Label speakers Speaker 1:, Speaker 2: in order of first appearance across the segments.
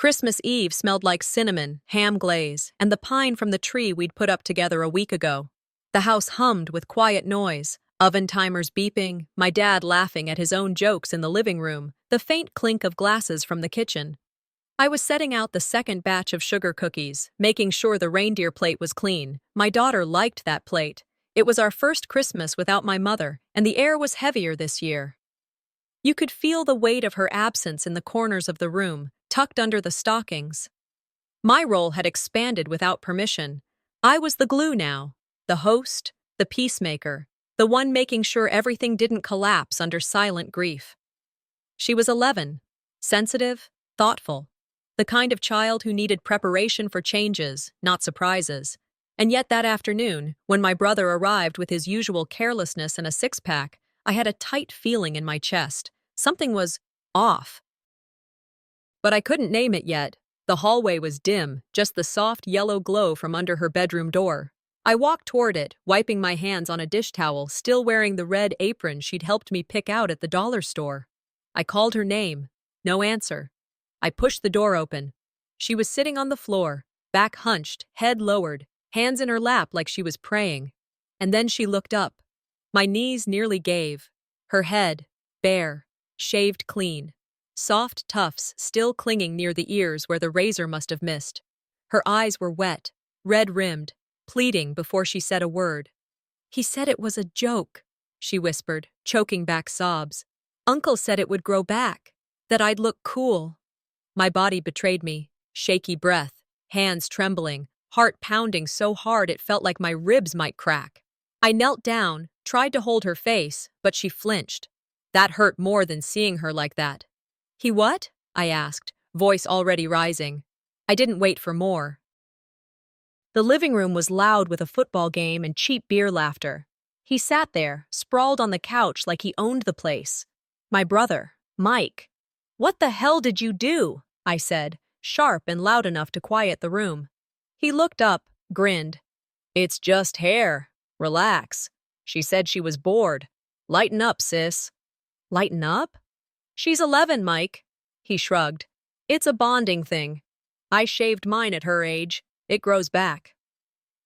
Speaker 1: Christmas Eve smelled like cinnamon, ham glaze, and the pine from the tree we'd put up together a week ago. The house hummed with quiet noise, oven timers beeping, my dad laughing at his own jokes in the living room, the faint clink of glasses from the kitchen. I was setting out the second batch of sugar cookies, making sure the reindeer plate was clean. My daughter liked that plate. It was our first Christmas without my mother, and the air was heavier this year. You could feel the weight of her absence in the corners of the room, tucked under the stockings. My role had expanded without permission. I was the glue now, the host, the peacemaker, the one making sure everything didn't collapse under silent grief. She was 11, sensitive, thoughtful, the kind of child who needed preparation for changes, not surprises. And yet that afternoon, when my brother arrived with his usual carelessness and a six-pack, I had a tight feeling in my chest. Something was off. But I couldn't name it yet. The hallway was dim, just the soft yellow glow from under her bedroom door. I walked toward it, wiping my hands on a dish towel, still wearing the red apron she'd helped me pick out at the dollar store. I called her name. No answer. I pushed the door open. She was sitting on the floor, back hunched, head lowered, hands in her lap like she was praying. And then she looked up. My knees nearly gave. Her head, bare, shaved clean. Soft tufts still clinging near the ears where the razor must have missed. Her eyes were wet, red-rimmed, pleading before she said a word. "He said it was a joke," she whispered, choking back sobs. "Uncle said it would grow back, that I'd look cool." My body betrayed me, shaky breath, hands trembling, heart pounding so hard it felt like my ribs might crack. I knelt down, tried to hold her face, but she flinched. That hurt more than seeing her like that. "He what?" I asked, voice already rising. I didn't wait for more. The living room was loud with a football game and cheap beer laughter. He sat there, sprawled on the couch like he owned the place. My brother, Mike. "What the hell did you do?" I said, sharp and loud enough to quiet the room. He looked up, grinned. "It's just hair. Relax. She said she was bored. Lighten up, sis." "Lighten up?" "She's 11, Mike." He shrugged. "It's a bonding thing. I shaved mine at her age. It grows back."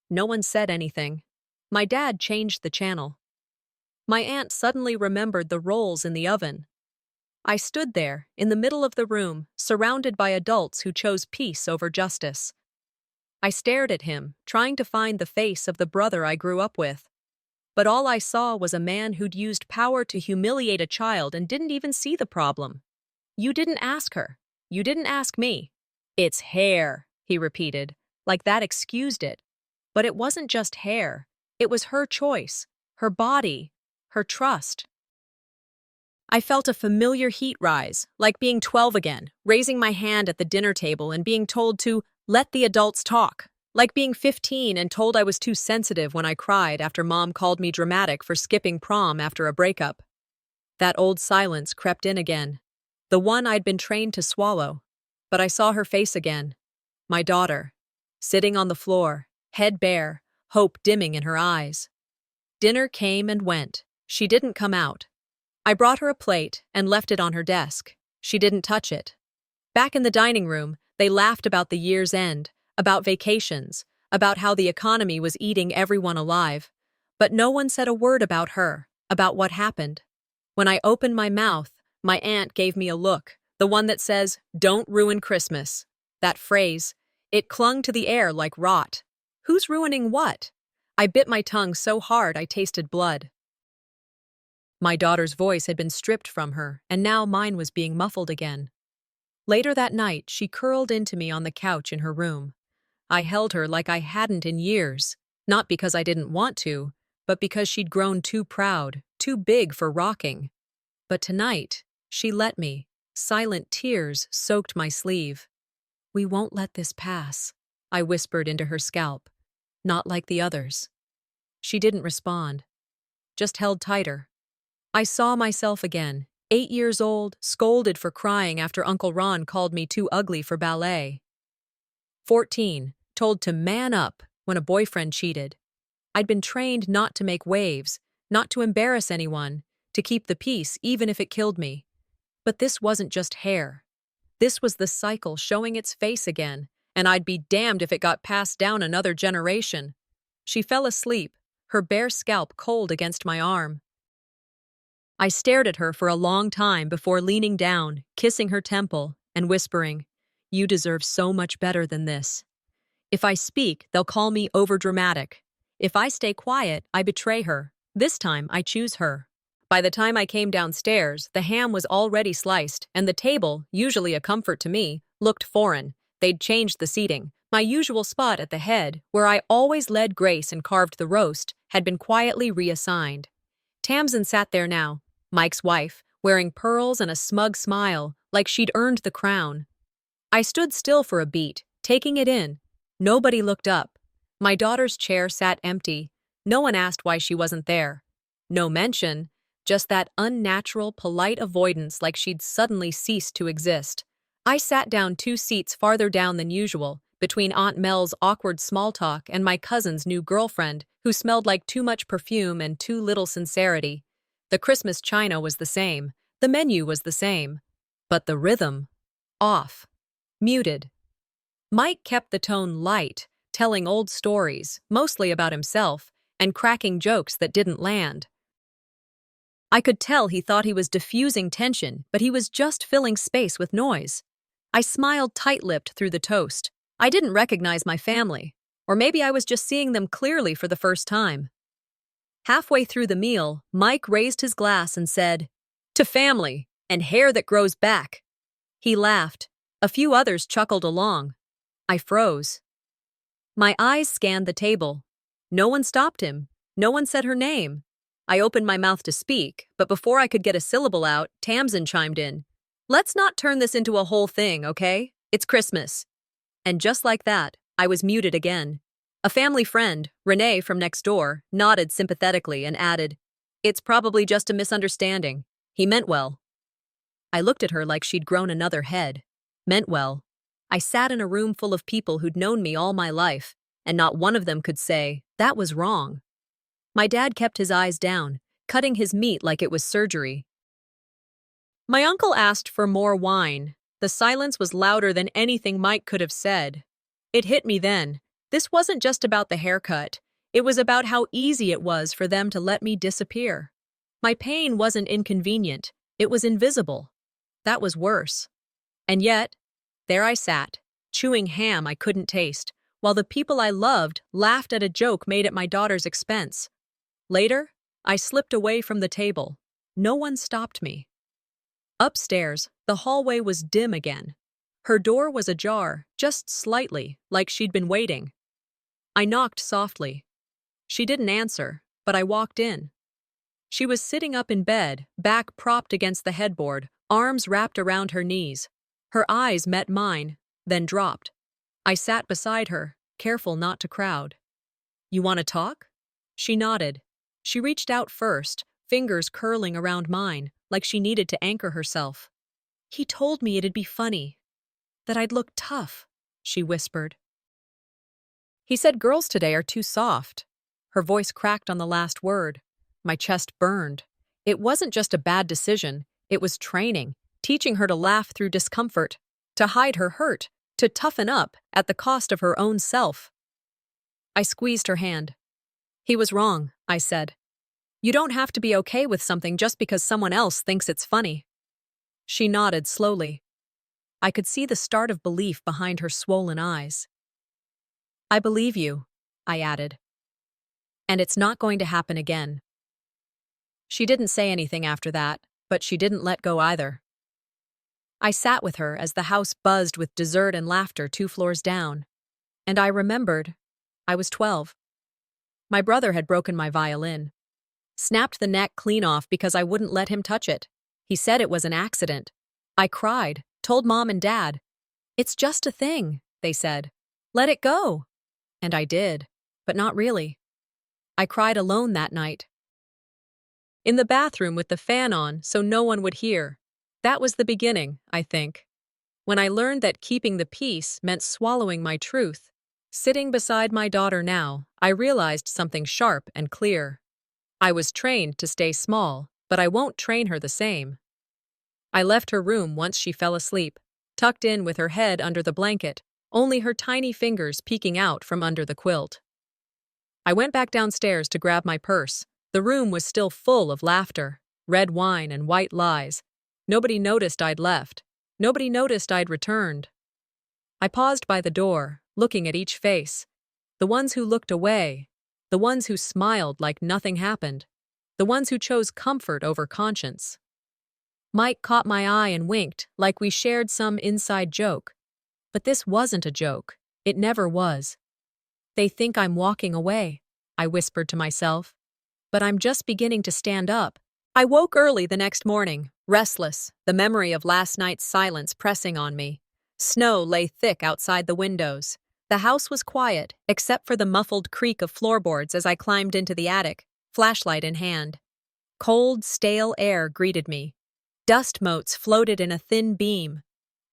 Speaker 1: No one said anything. My dad changed the channel. My aunt suddenly remembered the rolls in the oven. I stood there, in the middle of the room, surrounded by adults who chose peace over justice. I stared at him, trying to find the face of the brother I grew up with. But all I saw was a man who'd used power to humiliate a child and didn't even see the problem. "You didn't ask her. You didn't ask me." "It's hair," he repeated, like that excused it. But it wasn't just hair. It was her choice, her body, her trust. I felt a familiar heat rise, like being 12 again, raising my hand at the dinner table and being told to let the adults talk, like being 15 and told I was too sensitive when I cried after Mom called me dramatic for skipping prom after a breakup. That old silence crept in again, the one I'd been trained to swallow. But I saw her face again, my daughter, sitting on the floor, head bare, hope dimming in her eyes. Dinner came and went. She didn't come out. I brought her a plate and left it on her desk. She didn't touch it. Back in the dining room, they laughed about the year's end, about vacations, about how the economy was eating everyone alive. But no one said a word about her, about what happened. When I opened my mouth, my aunt gave me a look, the one that says, "Don't ruin Christmas." That phrase, it clung to the air like rot. Who's ruining what? I bit my tongue so hard I tasted blood. My daughter's voice had been stripped from her, and now mine was being muffled again. Later that night, she curled into me on the couch in her room. I held her like I hadn't in years, not because I didn't want to, but because she'd grown too proud, too big for rocking. But tonight, she let me. Silent tears soaked my sleeve. "We won't let this pass," I whispered into her scalp. "Not like the others." She didn't respond, just held tighter. I saw myself again, 8 years old, scolded for crying after Uncle Ron called me too ugly for ballet. 14, told to man up when a boyfriend cheated. I'd been trained not to make waves, not to embarrass anyone, to keep the peace even if it killed me. But this wasn't just hair. This was the cycle showing its face again, and I'd be damned if it got passed down another generation. She fell asleep, her bare scalp cold against my arm. I stared at her for a long time before leaning down, kissing her temple, and whispering, "You deserve so much better than this. If I speak, they'll call me overdramatic. If I stay quiet, I betray her. This time, I choose her." By the time I came downstairs, the ham was already sliced, and the table, usually a comfort to me, looked foreign. They'd changed the seating. My usual spot at the head, where I always led Grace and carved the roast, had been quietly reassigned. Tamsin sat there now, Mike's wife, wearing pearls and a smug smile, like she'd earned the crown. I stood still for a beat, taking it in. Nobody looked up. My daughter's chair sat empty. No one asked why she wasn't there. No mention, just that unnatural, polite avoidance like she'd suddenly ceased to exist. I sat down 2 seats farther down than usual, between Aunt Mel's awkward small talk and my cousin's new girlfriend, who smelled like too much perfume and too little sincerity. The Christmas china was the same. The menu was the same. But the rhythm? Off. Muted. Mike kept the tone light, telling old stories, mostly about himself, and cracking jokes that didn't land. I could tell he thought he was diffusing tension, but he was just filling space with noise. I smiled tight-lipped through the toast. I didn't recognize my family, or maybe I was just seeing them clearly for the first time. Halfway through the meal, Mike raised his glass and said, "To family, and hair that grows back." He laughed. A few others chuckled along. I froze. My eyes scanned the table. No one stopped him. No one said her name. I opened my mouth to speak, but before I could get a syllable out, Tamsin chimed in. "Let's not turn this into a whole thing, okay? It's Christmas." And just like that, I was muted again. A family friend, Renee from next door, nodded sympathetically and added, "It's probably just a misunderstanding. He meant well." I looked at her like she'd grown another head. Meant well. I sat in a room full of people who'd known me all my life, and not one of them could say, "That was wrong." My dad kept his eyes down, cutting his meat like it was surgery. My uncle asked for more wine. The silence was louder than anything Mike could have said. It hit me then. This wasn't just about the haircut. It was about how easy it was for them to let me disappear. My pain wasn't inconvenient. It was invisible. That was worse. And yet, there I sat, chewing ham I couldn't taste, while the people I loved laughed at a joke made at my daughter's expense. Later, I slipped away from the table. No one stopped me. Upstairs, the hallway was dim again. Her door was ajar, just slightly, like she'd been waiting. I knocked softly. She didn't answer, but I walked in. She was sitting up in bed, back propped against the headboard, arms wrapped around her knees. Her eyes met mine, then dropped. I sat beside her, careful not to crowd. "You want to talk?" She nodded. She reached out first, fingers curling around mine, like she needed to anchor herself. "He told me it'd be funny. That I'd look tough," she whispered. "He said girls today are too soft." Her voice cracked on the last word. My chest burned. It wasn't just a bad decision. It was training, teaching her to laugh through discomfort, to hide her hurt, to toughen up at the cost of her own self. I squeezed her hand. "He was wrong," I said. "You don't have to be okay with something just because someone else thinks it's funny." She nodded slowly. I could see the start of belief behind her swollen eyes. "I believe you," I added. "And it's not going to happen again." She didn't say anything after that, but she didn't let go either. I sat with her as the house buzzed with dessert and laughter 2 floors down. And I remembered, I was 12. My brother had broken my violin. Snapped the neck clean off because I wouldn't let him touch it. He said it was an accident. I cried, told Mom and Dad. "It's just a thing," they said. "Let it go." And I did, but not really. I cried alone that night. In the bathroom with the fan on so no one would hear. That was the beginning, I think. When I learned that keeping the peace meant swallowing my truth. Sitting beside my daughter now, I realized something sharp and clear. I was trained to stay small, but I won't train her the same. I left her room once she fell asleep. tucked in with her head under the blanket, only her tiny fingers peeking out from under the quilt. I went back downstairs to grab my purse. The room was still full of laughter, red wine, and white lies. Nobody noticed I'd left. Nobody noticed I'd returned. I paused by the door, looking at each face. The ones who looked away, the ones who smiled like nothing happened, the ones who chose comfort over conscience. Mike caught my eye and winked, like we shared some inside joke. But this wasn't a joke. It never was. They think I'm walking away, I whispered to myself. But I'm just beginning to stand up. I woke early the next morning, restless, the memory of last night's silence pressing on me. Snow lay thick outside the windows. The house was quiet, except for the muffled creak of floorboards as I climbed into the attic, flashlight in hand. Cold, stale air greeted me. Dust motes floated in a thin beam.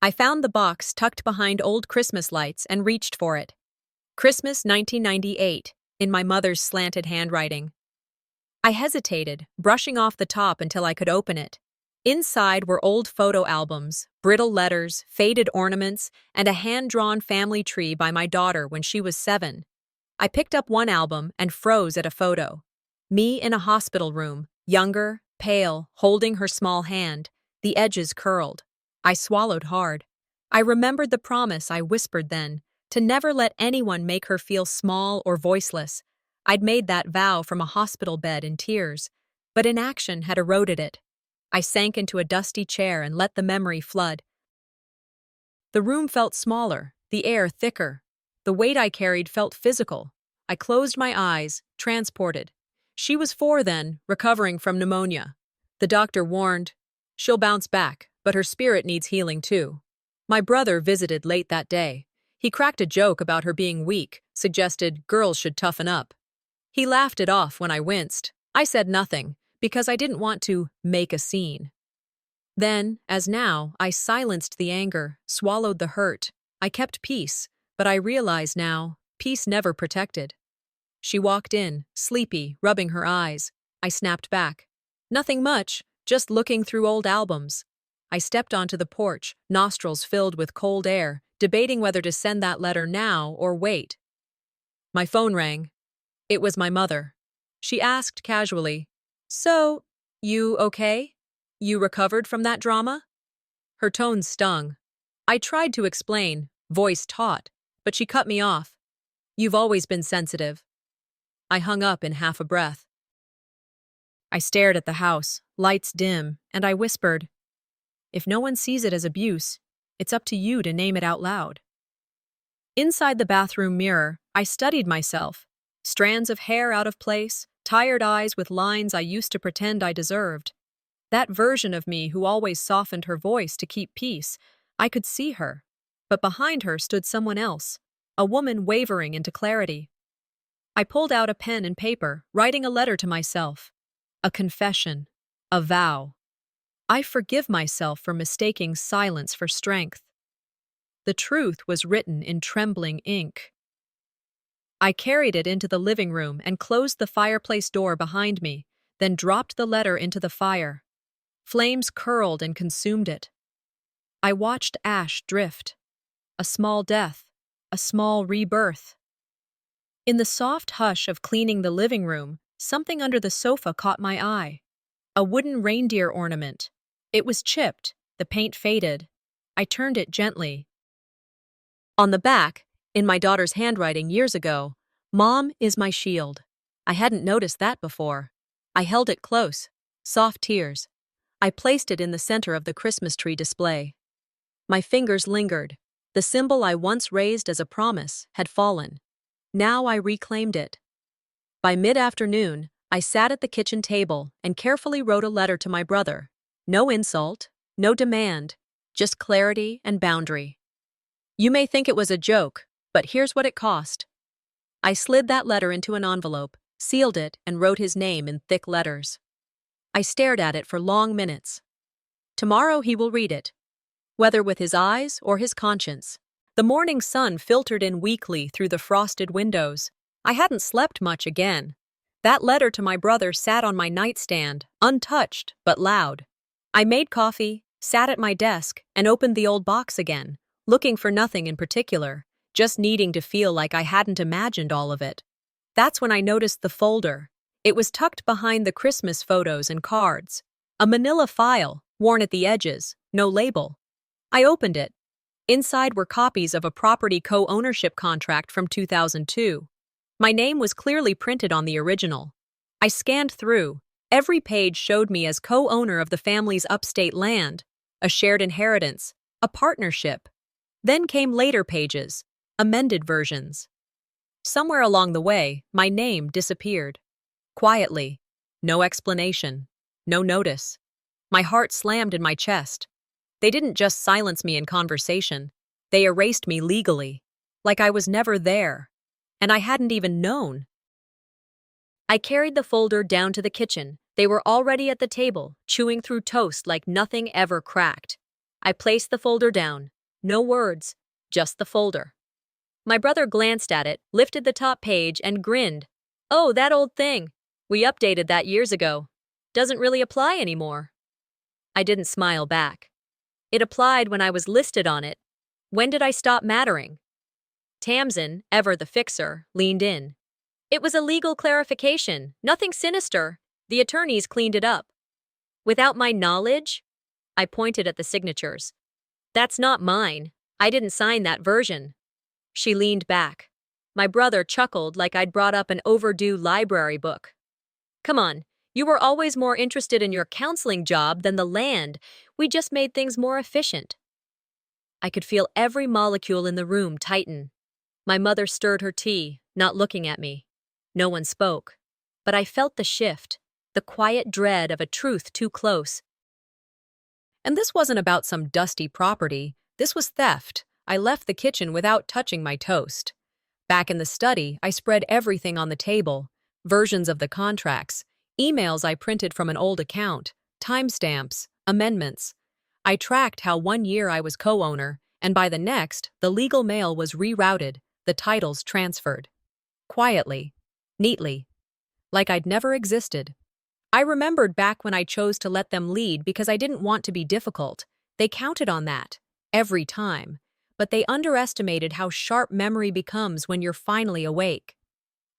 Speaker 1: I found the box tucked behind old Christmas lights and reached for it. Christmas 1998, in my mother's slanted handwriting. I hesitated, brushing off the top until I could open it. Inside were old photo albums, brittle letters, faded ornaments, and a hand-drawn family tree by my daughter when she was 7. I picked up one album and froze at a photo. Me in a hospital room, younger, pale, holding her small hand, the edges curled. I swallowed hard. I remembered the promise I whispered then, to never let anyone make her feel small or voiceless. I'd made that vow from a hospital bed in tears, but inaction had eroded it. I sank into a dusty chair and let the memory flood. The room felt smaller, the air thicker. The weight I carried felt physical. I closed my eyes, transported. She was 4 then, recovering from pneumonia. The doctor warned, "She'll bounce back, but her spirit needs healing too." My brother visited late that day. He cracked a joke about her being weak, suggested girls should toughen up. He laughed it off when I winced. I said nothing, because I didn't want to make a scene. Then, as now, I silenced the anger, swallowed the hurt. I kept peace, but I realize now, peace never protected. She walked in, sleepy, rubbing her eyes. I snapped back. Nothing much, just looking through old albums. I stepped onto the porch, nostrils filled with cold air, debating whether to send that letter now or wait. My phone rang. It was my mother. She asked casually, "So, you okay? You recovered from that drama?" Her tone stung. I tried to explain, voice taut, but she cut me off. "You've always been sensitive." I hung up in half a breath. I stared at the house, lights dim, and I whispered, "If no one sees it as abuse, it's up to you to name it out loud." Inside the bathroom mirror, I studied myself. Strands of hair out of place, tired eyes with lines I used to pretend I deserved. That version of me who always softened her voice to keep peace, I could see her. But behind her stood someone else, a woman wavering into clarity. I pulled out a pen and paper, writing a letter to myself. A confession. A vow. I forgive myself for mistaking silence for strength. The truth was written in trembling ink. I carried it into the living room and closed the fireplace door behind me, then dropped the letter into the fire. Flames curled and consumed it. I watched ash drift. A small death, a small rebirth. In the soft hush of cleaning the living room, something under the sofa caught my eye. A wooden reindeer ornament. It was chipped, the paint faded. I turned it gently. On the back, in my daughter's handwriting years ago, "Mom is my shield." I hadn't noticed that before. I held it close, soft tears. I placed it in the center of the Christmas tree display. My fingers lingered. The symbol I once raised as a promise had fallen. Now I reclaimed it. By mid-afternoon, I sat at the kitchen table and carefully wrote a letter to my brother. No insult, no demand, just clarity and boundary. You may think it was a joke, but here's what it cost. I slid that letter into an envelope, sealed it, and wrote his name in thick letters. I stared at it for long minutes. Tomorrow he will read it, whether with his eyes or his conscience. The morning sun filtered in weakly through the frosted windows. I hadn't slept much again. That letter to my brother sat on my nightstand, untouched but loud. I made coffee, sat at my desk, and opened the old box again, looking for nothing in particular, just needing to feel like I hadn't imagined all of it. That's when I noticed the folder. It was tucked behind the Christmas photos and cards. A manila file, worn at the edges, no label. I opened it. Inside were copies of a property co-ownership contract from 2002. My name was clearly printed on the original. I scanned through. Every page showed me as co-owner of the family's upstate land, a shared inheritance, a partnership. Then came later pages, amended versions. Somewhere along the way, my name disappeared. Quietly. No explanation. No notice. My heart slammed in my chest. They didn't just silence me in conversation. They erased me legally. Like I was never there. And I hadn't even known. I carried the folder down to the kitchen. They were already at the table, chewing through toast like nothing ever cracked. I placed the folder down. No words, just the folder. My brother glanced at it, lifted the top page, and grinned. "Oh, that old thing. We updated that years ago. Doesn't really apply anymore." I didn't smile back. It applied when I was listed on it. When did I stop mattering? Tamsin, ever the fixer, leaned in. "It was a legal clarification, nothing sinister. The attorneys cleaned it up." "Without my knowledge?" I pointed at the signatures. "That's not mine. I didn't sign that version." She leaned back. My brother chuckled like I'd brought up an overdue library book. "Come on, you were always more interested in your counseling job than the land. We just made things more efficient." I could feel every molecule in the room tighten. My mother stirred her tea, not looking at me. No one spoke. But I felt the shift, the quiet dread of a truth too close. And this wasn't about some dusty property. This was theft. I left the kitchen without touching my toast. Back in the study, I spread everything on the table. Versions of the contracts, emails I printed from an old account, timestamps, amendments. I tracked how 1 year I was co-owner, and by the next, the legal mail was rerouted, the titles transferred. Quietly, neatly, like I'd never existed. I remembered back when I chose to let them lead because I didn't want to be difficult. They counted on that, every time. But they underestimated how sharp memory becomes when you're finally awake.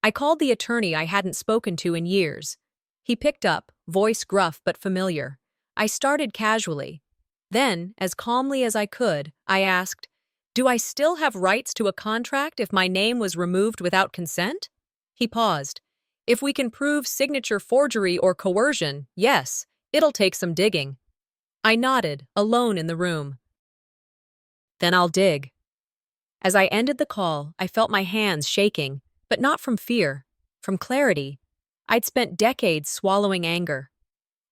Speaker 1: I called the attorney I hadn't spoken to in years. He picked up, voice gruff but familiar. I started casually. Then, as calmly as I could, I asked, "Do I still have rights to a contract if my name was removed without consent?" He paused. "If we can prove signature forgery or coercion, yes, it'll take some digging." I nodded, alone in the room. "Then I'll dig." As I ended the call, I felt my hands shaking, but not from fear, from clarity. I'd spent decades swallowing anger.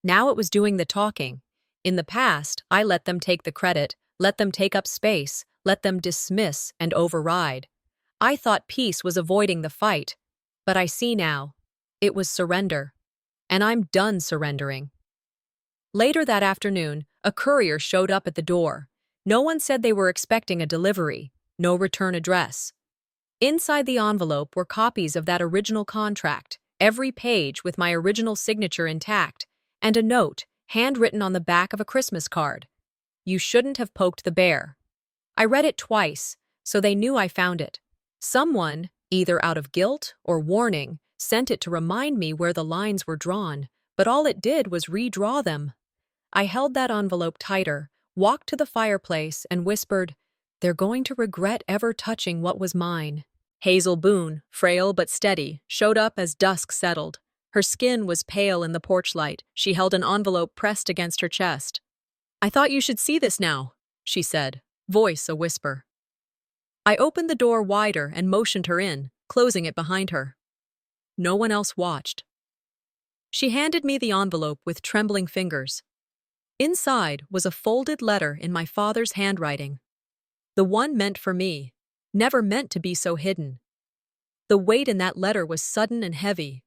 Speaker 1: Now it was doing the talking. In the past, I let them take the credit, let them take up space, let them dismiss and override. I thought peace was avoiding the fight, but I see now. It was surrender. And I'm done surrendering. Later that afternoon, a courier showed up at the door. No one said they were expecting a delivery, no return address. Inside the envelope were copies of that original contract, every page with my original signature intact, and a note, handwritten on the back of a Christmas card. "You shouldn't have poked the bear." I read it twice, so they knew I found it. Someone, either out of guilt or warning, sent it to remind me where the lines were drawn, but all it did was redraw them. I held that envelope tighter, walked to the fireplace, and whispered, "They're going to regret ever touching what was mine." Hazel Boone, frail but steady, showed up as dusk settled. Her skin was pale in the porch light. She held an envelope pressed against her chest. "I thought you should see this now," she said, voice a whisper. I opened the door wider and motioned her in, closing it behind her. No one else watched. She handed me the envelope with trembling fingers. Inside was a folded letter in my father's handwriting. The one meant for me, never meant to be so hidden. The weight in that letter was sudden and heavy.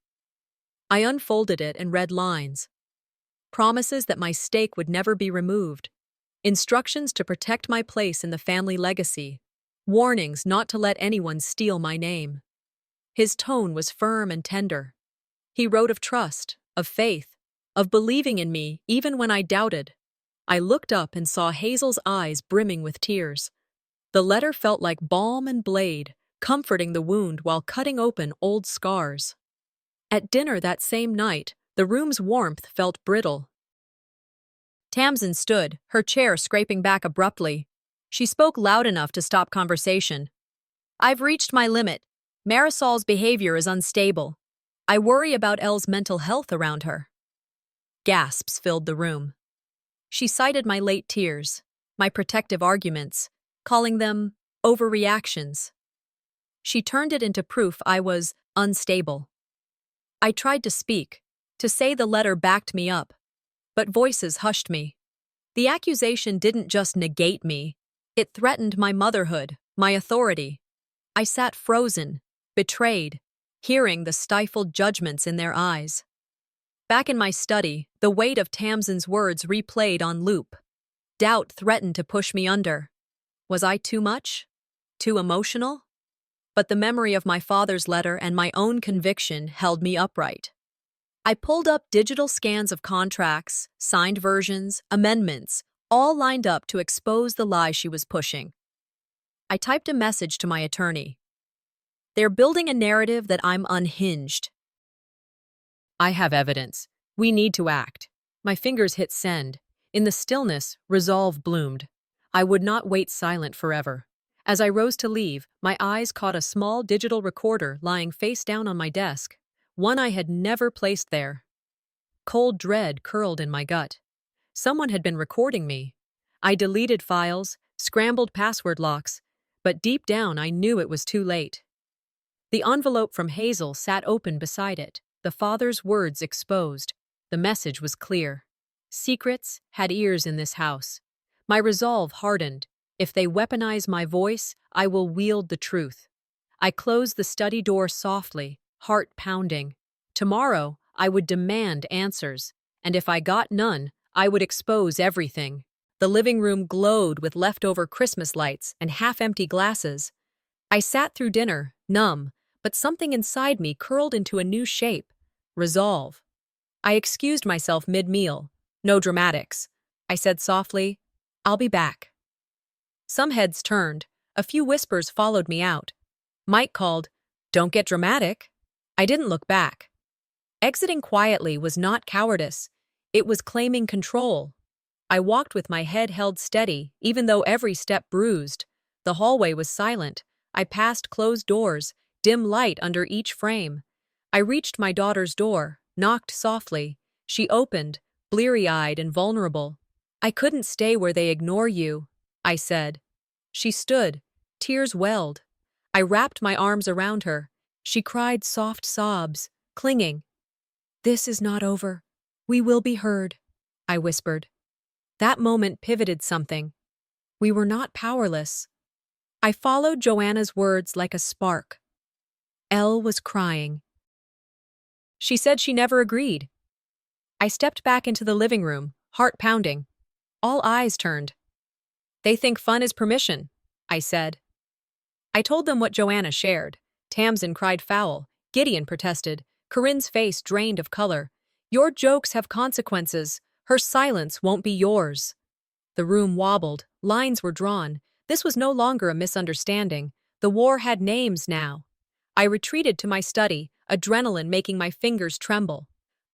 Speaker 1: I unfolded it and read lines. Promises that my stake would never be removed. Instructions to protect my place in the family legacy. Warnings not to let anyone steal my name. His tone was firm and tender. He wrote of trust, of faith, of believing in me even when I doubted. I looked up and saw Hazel's eyes brimming with tears. The letter felt like balm and blade, comforting the wound while cutting open old scars. At dinner that same night, the room's warmth felt brittle. Tamsin stood, her chair scraping back abruptly. She spoke loud enough to stop conversation. "I've reached my limit. Marisol's behavior is unstable. I worry about Elle's mental health around her." Gasps filled the room. She cited my late tears, my protective arguments, calling them overreactions. She turned it into proof I was unstable. I tried to speak, to say the letter backed me up, but voices hushed me. The accusation didn't just negate me, it threatened my motherhood, my authority. I sat frozen, betrayed, hearing the stifled judgments in their eyes. Back in my study, the weight of Tamsin's words replayed on loop. Doubt threatened to push me under. Was I too much? Too emotional? But the memory of my father's letter and my own conviction held me upright. I pulled up digital scans of contracts, signed versions, amendments, all lined up to expose the lie she was pushing. I typed a message to my attorney. "They're building a narrative that I'm unhinged. I have evidence. We need to act." My fingers hit send. In the stillness, resolve bloomed. I would not wait silent forever. As I rose to leave, my eyes caught a small digital recorder lying face down on my desk, one I had never placed there. Cold dread curled in my gut. Someone had been recording me. I deleted files, scrambled password locks, but deep down I knew it was too late. The envelope from Hazel sat open beside it, the father's words exposed. The message was clear. Secrets had ears in this house. My resolve hardened. If they weaponize my voice, I will wield the truth. I closed the study door softly, heart pounding. Tomorrow, I would demand answers, and if I got none, I would expose everything. The living room glowed with leftover Christmas lights and half-empty glasses. I sat through dinner, numb, but something inside me curled into a new shape. Resolve. I excused myself mid-meal. No dramatics. I said softly, "I'll be back." Some heads turned. A few whispers followed me out. Mike called, "Don't get dramatic." I didn't look back. Exiting quietly was not cowardice. It was claiming control. I walked with my head held steady, even though every step bruised. The hallway was silent. I passed closed doors, dim light under each frame. I reached my daughter's door, knocked softly. She opened, bleary-eyed and vulnerable. "I couldn't stay where they ignore you," I said. She stood, tears welled. I wrapped my arms around her. She cried soft sobs, clinging. "This is not over. We will be heard," I whispered. That moment pivoted something. We were not powerless. I followed Joanna's words like a spark. Elle was crying. She said she never agreed. I stepped back into the living room, heart pounding. All eyes turned. "They think fun is permission," I said. I told them what Joanna shared. Tamsin cried foul. Gideon protested. Corinne's face drained of color. "Your jokes have consequences. Her silence won't be yours." The room wobbled. Lines were drawn. This was no longer a misunderstanding. The war had names now. I retreated to my study, adrenaline making my fingers tremble.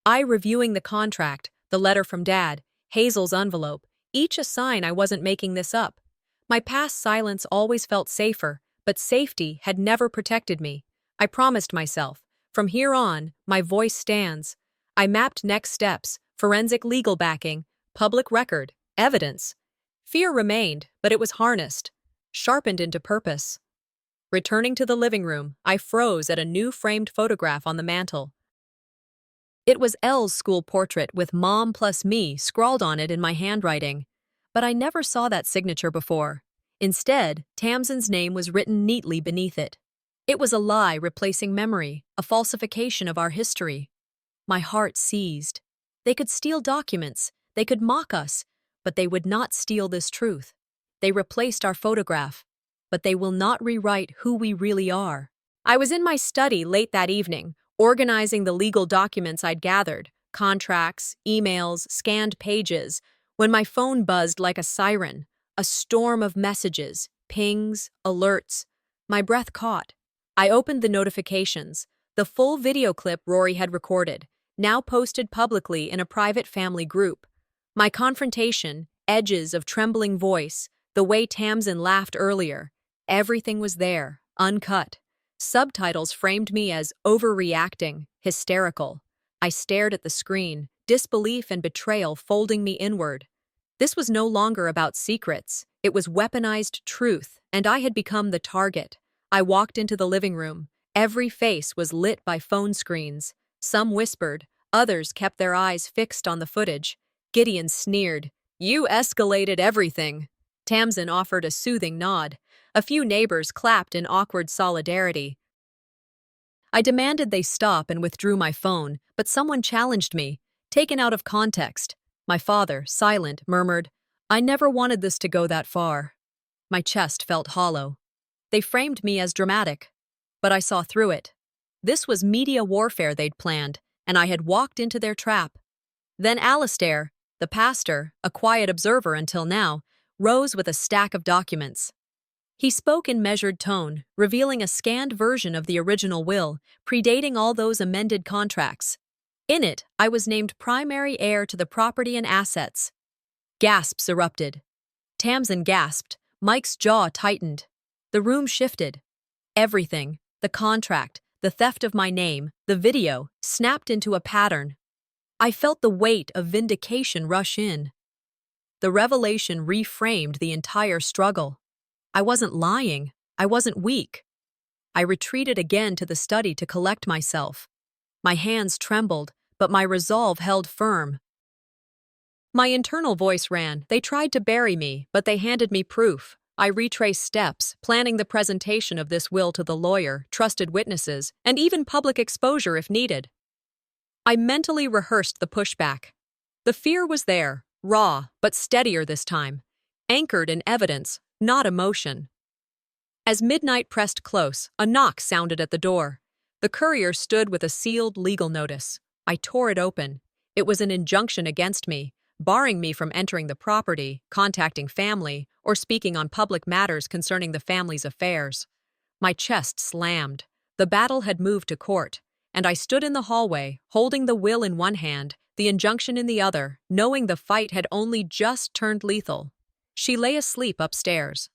Speaker 1: I reviewing the contract, the letter from Dad, Hazel's envelope, each a sign I wasn't making this up. My past silence always felt safer, but safety had never protected me. I promised myself, from here on, my voice stands. I mapped next steps, forensic legal backing, public record, evidence. Fear remained, but it was harnessed, sharpened into purpose. Returning to the living room, I froze at a new framed photograph on the mantel. It was Elle's school portrait with Mom plus me scrawled on it in my handwriting. But I never saw that signature before. Instead, Tamsin's name was written neatly beneath it. It was a lie replacing memory, a falsification of our history. My heart seized. They could steal documents, they could mock us, but they would not steal this truth. They replaced our photograph, but they will not rewrite who we really are. I was in my study late that evening, organizing the legal documents I'd gathered, contracts, emails, scanned pages, when my phone buzzed like a siren, a storm of messages, pings, alerts. My breath caught. I opened the notifications, the full video clip Rory had recorded, now posted publicly in a private family group. My confrontation, edges of trembling voice, the way Tamsin laughed earlier, everything was there, uncut. Subtitles framed me as overreacting, hysterical. I stared at the screen, disbelief and betrayal folding me inward. This was no longer about secrets. It was weaponized truth, and I had become the target. I walked into the living room. Every face was lit by phone screens. Some whispered, others kept their eyes fixed on the footage. Gideon sneered, "You escalated everything." Tamsin offered a soothing nod. A few neighbors clapped in awkward solidarity. I demanded they stop and withdrew my phone, but someone challenged me, taken out of context. My father, silent, murmured, "I never wanted this to go that far." My chest felt hollow. They framed me as dramatic, but I saw through it. This was media warfare they'd planned, and I had walked into their trap. Then Alistair, the pastor, a quiet observer until now, rose with a stack of documents. He spoke in measured tone, revealing a scanned version of the original will, predating all those amended contracts. In it, I was named primary heir to the property and assets. Gasps erupted. Tamsin gasped. Mike's jaw tightened. The room shifted. Everything, the contract, the theft of my name, the video, snapped into a pattern. I felt the weight of vindication rush in. The revelation reframed the entire struggle. I wasn't lying. I wasn't weak. I retreated again to the study to collect myself. My hands trembled, but my resolve held firm. My internal voice ran. They tried to bury me, but they handed me proof. I retraced steps, planning the presentation of this will to the lawyer, trusted witnesses, and even public exposure if needed. I mentally rehearsed the pushback. The fear was there, raw, but steadier this time, anchored in evidence, not emotion. As midnight pressed close, a knock sounded at the door. The courier stood with a sealed legal notice. I tore it open. It was an injunction against me, barring me from entering the property, contacting family, or speaking on public matters concerning the family's affairs. My chest slammed. The battle had moved to court, and I stood in the hallway, holding the will in one hand, the injunction in the other, knowing the fight had only just turned lethal. She lay asleep upstairs.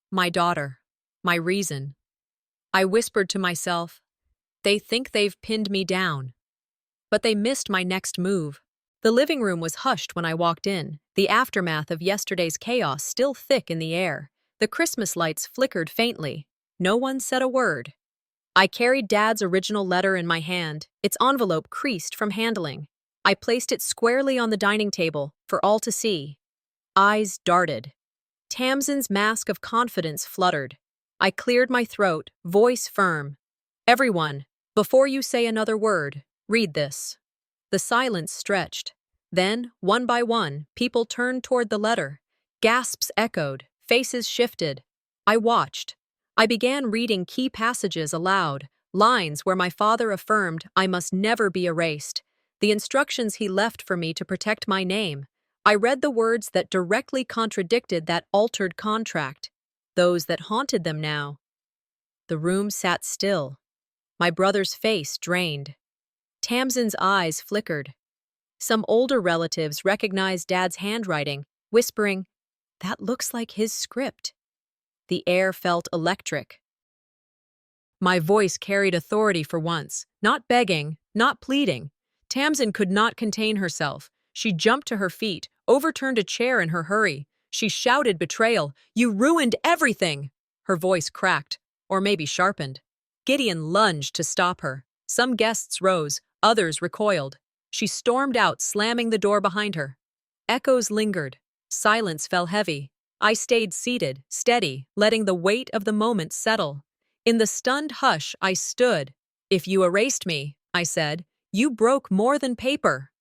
Speaker 1: My daughter. My reason. I whispered to myself, "They think they've pinned me down." But they missed my next move. The living room was hushed when I walked in, the aftermath of yesterday's chaos still thick in the air. The Christmas lights flickered faintly. No one said a word. I carried Dad's original letter in my hand, its envelope creased from handling. I placed it squarely on the dining table, for all to see. Eyes darted. Tamsin's mask of confidence fluttered. I cleared my throat, voice firm. "Everyone, before you say another word, read this." The silence stretched. Then, one by one, people turned toward the letter. Gasps echoed, faces shifted. I watched. I began reading key passages aloud, lines where my father affirmed I must never be erased, the instructions he left for me to protect my name. I read the words that directly contradicted that altered contract, those that haunted them now. The room sat still. My brother's face drained. Tamsin's eyes flickered. Some older relatives recognized Dad's handwriting, whispering, "That looks like his script." The air felt electric. My voice carried authority for once, not begging, not pleading. Tamsin could not contain herself. She jumped to her feet, overturned a chair in her hurry. She shouted betrayal. "You ruined everything!" Her voice cracked, or maybe sharpened. Gideon lunged to stop her. Some guests rose, others recoiled. She stormed out, slamming the door behind her. Echoes lingered. Silence fell heavy. I stayed seated, steady, letting the weight of the moment settle. In the stunned hush, I stood. "If you erased me," I said, "you broke more than paper."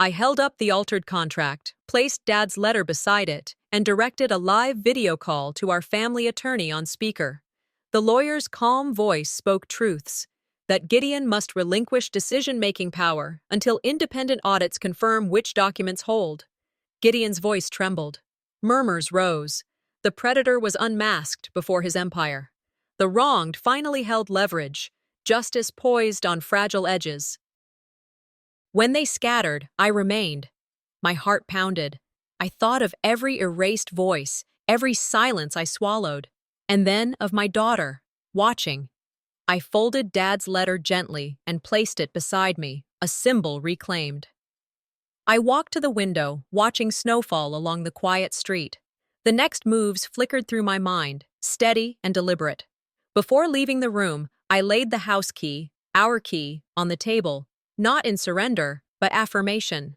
Speaker 1: I held up the altered contract, placed Dad's letter beside it, and directed a live video call to our family attorney on speaker. The lawyer's calm voice spoke truths, that Gideon must relinquish decision-making power until independent audits confirm which documents hold. Gideon's voice trembled. Murmurs rose. The predator was unmasked before his empire. The wronged finally held leverage, justice poised on fragile edges. When they scattered, I remained. My heart pounded. I thought of every erased voice, every silence I swallowed, and then of my daughter, watching. I folded Dad's letter gently and placed it beside me, a symbol reclaimed. I walked to the window, watching snowfall along the quiet street. The next moves flickered through my mind, steady and deliberate. Before leaving the room, I laid the house key, our key, on the table, not in surrender, but affirmation.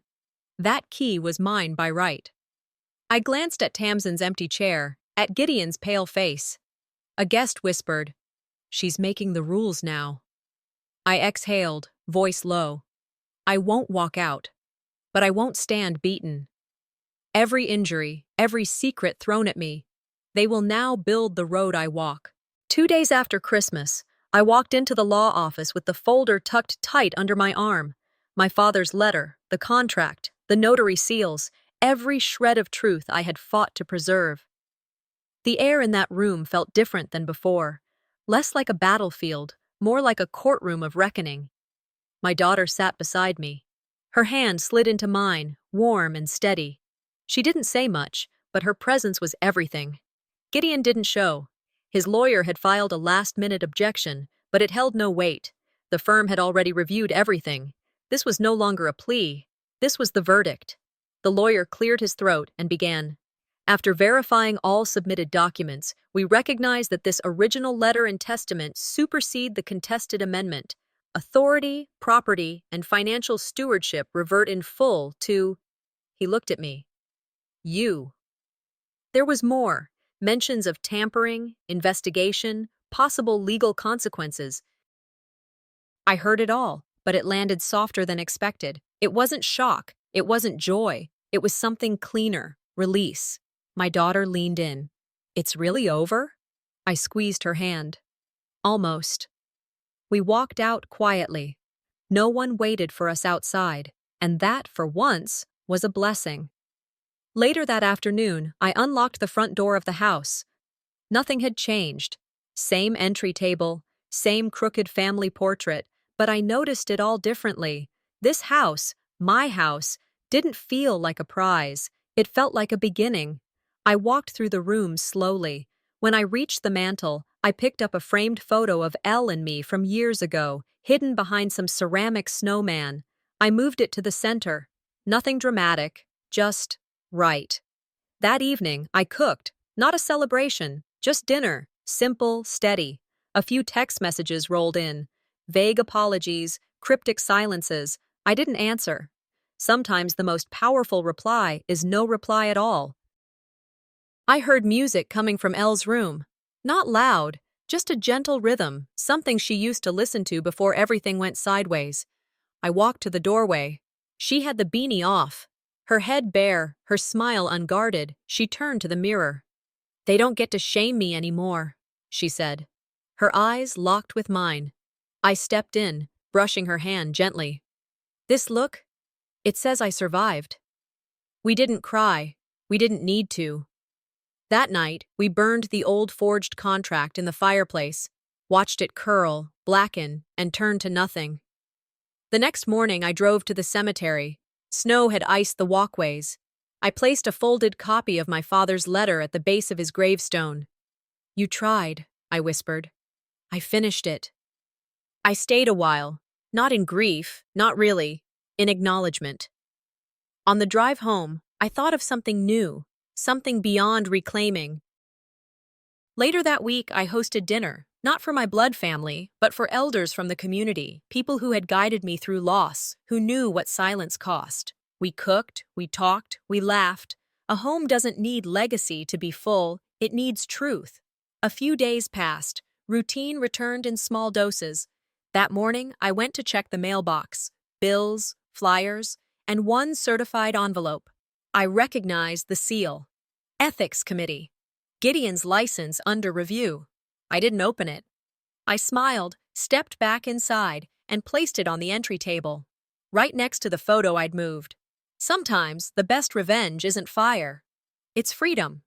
Speaker 1: That key was mine by right. I glanced at Tamsin's empty chair, at Gideon's pale face. A guest whispered, "She's making the rules now." I exhaled, voice low. I won't walk out, but I won't stand beaten. Every injury, every secret thrown at me, they will now build the road I walk. 2 days after Christmas, I walked into the law office with the folder tucked tight under my arm. My father's letter, the contract, the notary seals, every shred of truth I had fought to preserve. The air in that room felt different than before, less like a battlefield, more like a courtroom of reckoning. My daughter sat beside me. Her hand slid into mine, warm and steady. She didn't say much, but her presence was everything. Gideon didn't show. His lawyer had filed a last-minute objection, but it held no weight. The firm had already reviewed everything. This was no longer a plea. This was the verdict. The lawyer cleared his throat and began. After verifying all submitted documents, we recognize that this original letter and testament supersede the contested amendment. Authority, property, and financial stewardship revert in full to... He looked at me. You. There was more. Mentions of tampering, investigation, possible legal consequences. I heard it all, but it landed softer than expected. It wasn't shock. It wasn't joy. It was something cleaner. Release. My daughter leaned in. "It's really over?" I squeezed her hand. "Almost." We walked out quietly. No one waited for us outside, and that, for once, was a blessing. Later that afternoon, I unlocked the front door of the house. Nothing had changed. Same entry table, same crooked family portrait, but I noticed it all differently. This house, my house, didn't feel like a prize. It felt like a beginning. I walked through the room slowly. When I reached the mantel, I picked up a framed photo of Elle and me from years ago, hidden behind some ceramic snowman. I moved it to the center. Nothing dramatic, just right. That evening, I cooked. Not a celebration, just dinner. Simple, steady. A few text messages rolled in. Vague apologies, cryptic silences. I didn't answer. Sometimes the most powerful reply is no reply at all. I heard music coming from Elle's room. Not loud, just a gentle rhythm, something she used to listen to before everything went sideways. I walked to the doorway. She had the beanie off. Her head bare, her smile unguarded, she turned to the mirror. "They don't get to shame me anymore," she said. Her eyes locked with mine. I stepped in, brushing her hand gently. "This look? It says I survived." We didn't cry. We didn't need to. That night, we burned the old forged contract in the fireplace, watched it curl, blacken, and turn to nothing. The next morning, I drove to the cemetery. Snow had iced the walkways. I placed a folded copy of my father's letter at the base of his gravestone. "You tried," I whispered. "I finished it." I stayed a while, not in grief, not really, in acknowledgement. On the drive home, I thought of something new, something beyond reclaiming. Later that week, I hosted dinner, not for my blood family, but for elders from the community, people who had guided me through loss, who knew what silence cost. We cooked, we talked, we laughed. A home doesn't need legacy to be full, it needs truth. A few days passed. Routine returned in small doses. That morning, I went to check the mailbox. Bills, flyers, and one certified envelope. I recognized the seal. Ethics Committee. Gideon's license under review. I didn't open it. I smiled, stepped back inside, and placed it on the entry table, right next to the photo I'd moved. Sometimes the best revenge isn't fire, it's freedom.